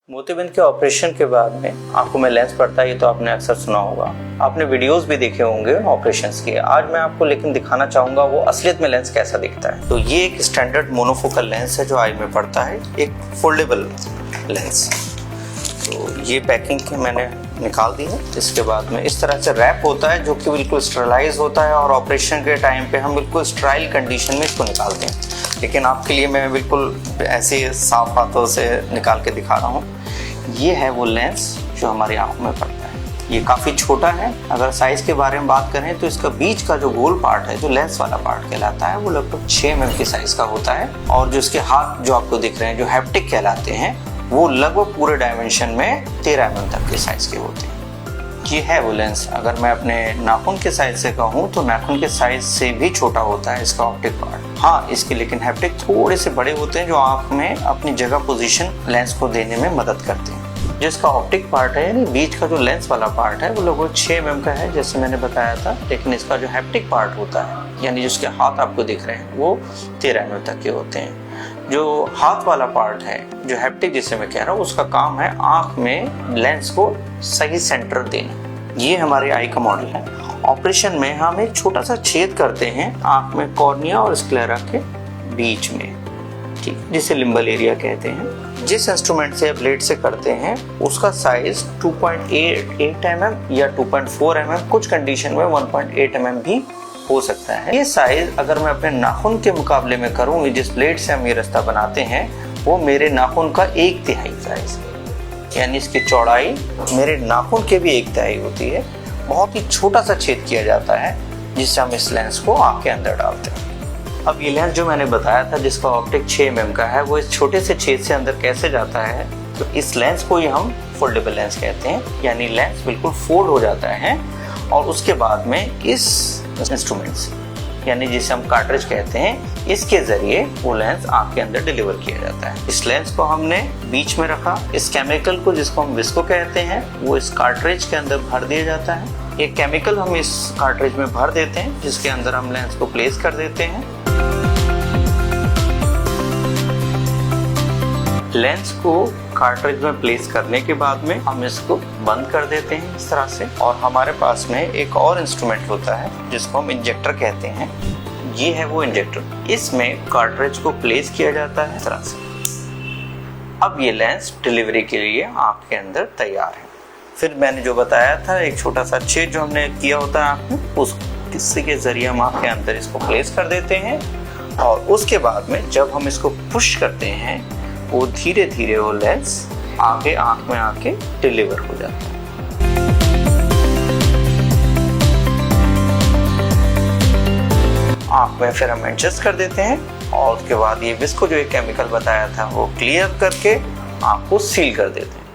मोतियाबिंद के ऑपरेशन के बाद में आंखों में लेंस पड़ता है, ये तो आपने अक्सर सुना होगा। आपने वीडियोस भी देखे होंगे ऑपरेशंस के। आज मैं आपको लेकिन दिखाना चाहूँगा वो असलियत में लेंस कैसा दिखता है। तो ये एक स्टैंडर्ड मोनोफोकल लेंस है जो आई में पड़ता है, एक फोल्डेबल लेंस। तो ये पैकिंग के मैंने निकाल दी है। इसके बाद में इस तरह से रैप होता है जो कि बिल्कुल स्टरलाइज होता है और ऑपरेशन के टाइम पे हम बिल्कुल स्टराइल कंडीशन में इसको निकालते हैं। लेकिन आपके लिए मैं बिल्कुल ऐसे साफ हाथों से निकाल के दिखा रहा हूँ। ये है वो लेंस जो हमारी आंखों में पड़ता है। ये काफ़ी छोटा है। अगर साइज़ के बारे में बात करें तो इसका बीच का जो गोल पार्ट है, जो लेंस वाला पार्ट कहलाता है, वो लगभग 6 mm की साइज़ का होता है। और जो इसके हाथ जो आपको दिख रहे हैं, जो हैप्टिक कहलाते हैं, वो लगभग पूरे डायमेंशन में 13 mm तक के साइज़ के होते हैं। ये है वो लेंस। अगर मैं अपने नाखून के साइज से कहूँ तो नाखून के साइज से भी छोटा होता है इसका ऑप्टिक पार्ट। हाँ, इसके लेकिन हैप्टिक थोड़े से बड़े होते हैं जो आँख में अपनी जगह पोजीशन लेंस को देने में मदद करते हैं। जिसका ऑप्टिक पार्ट है यानी बीच का जो लेंस वाला पार्ट है वो लगभग 6 mm का है, जैसे मैंने बताया था। लेकिन इसका जो हैप्टिक पार्ट होता है यानी जिसके हाथ आपको दिख रहे हैं वो 13 mm तक के होते हैं। जो हाथ वाला पार्ट है, जो हैप्टिक जिसे मैं कह रहा हूँ, उसका काम है आँख में लेंस को सही सेंटर देना। ये हमारे आई का मॉडल है। ऑपरेशन में हम एक छोटा सा छेद करते हैं आँख में कॉर्निया और स्क्लेरा के बीच में, ठीक, जिसे लिम्बल एरिया कहते हैं। जिस इंस्ट्रूमेंट से ब्लेड से करते हैं उसका साइज 2.8 mm या 2.4 mm, कुछ कंडीशन में 1.8 mm भी हो सकता है। ये साइज अगर मैं अपने नाखून के मुकाबले में करूँ, जिस ब्लेड से हम ये रास्ता बनाते हैं वो मेरे नाखून का 1/3 साइज है, यानी इसकी चौड़ाई मेरे नाखून के भी 1/3 होती है। बहुत ही छोटा सा छेद किया जाता है जिससे हम इस लेंस को आँख के अंदर डालते हैं। अब ये लेंस जो मैंने बताया था जिसका ऑप्टिक 6 mm का है, वो इस छोटे से छेद से अंदर कैसे जाता है, तो इस लेंस को ही हम फोल्डेबल लेंस कहते हैं। यानी लेंस बिल्कुल फोल्ड हो जाता है और उसके बाद में इस इंस्ट्रूमेंट से, यानी जिसे हम कार्ट्रिज कहते हैं, इसके जरिए वो लेंस आँख के अंदर डिलीवर किया जाता है। इस लेंस को हमने बीच में रखा। इस केमिकल को, जिसको हम विस्को कहते हैं, वो इस कार्ट्रिज के अंदर भर दिया जाता है। एक केमिकल हम इस कार्ट्रिज में भर देते हैं जिसके अंदर हम लेंस को प्लेस कर देते हैं। लेंस को कार्ट्रिज में प्लेस करने के बाद में हम इसको बंद कर देते हैं इस तरह से। और हमारे पास में एक और इंस्ट्रूमेंट होता है जिसको हम इंजेक्टर कहते हैं। ये है वो इंजेक्टर। इसमें कार्ट्रिज को प्लेस किया जाता है इस तरह से। अब ये लेंस डिलीवरी के लिए आँख के अंदर तैयार है। फिर मैंने जो बताया था, एक छोटा सा छेद जो हमने किया होता है आँख में, उस किस्से के जरिए हम आँख के अंदर इसको प्लेस कर देते हैं। और उसके बाद में जब हम इसको पुश करते हैं वो धीरे धीरे वो लेंस आगे आँख में आके डिलीवर हो जाता है। आँख में फिर हम एडजस्ट कर देते हैं और उसके बाद ये विस्को जो एक केमिकल बताया था वो क्लियर करके आँख को सील कर देते हैं।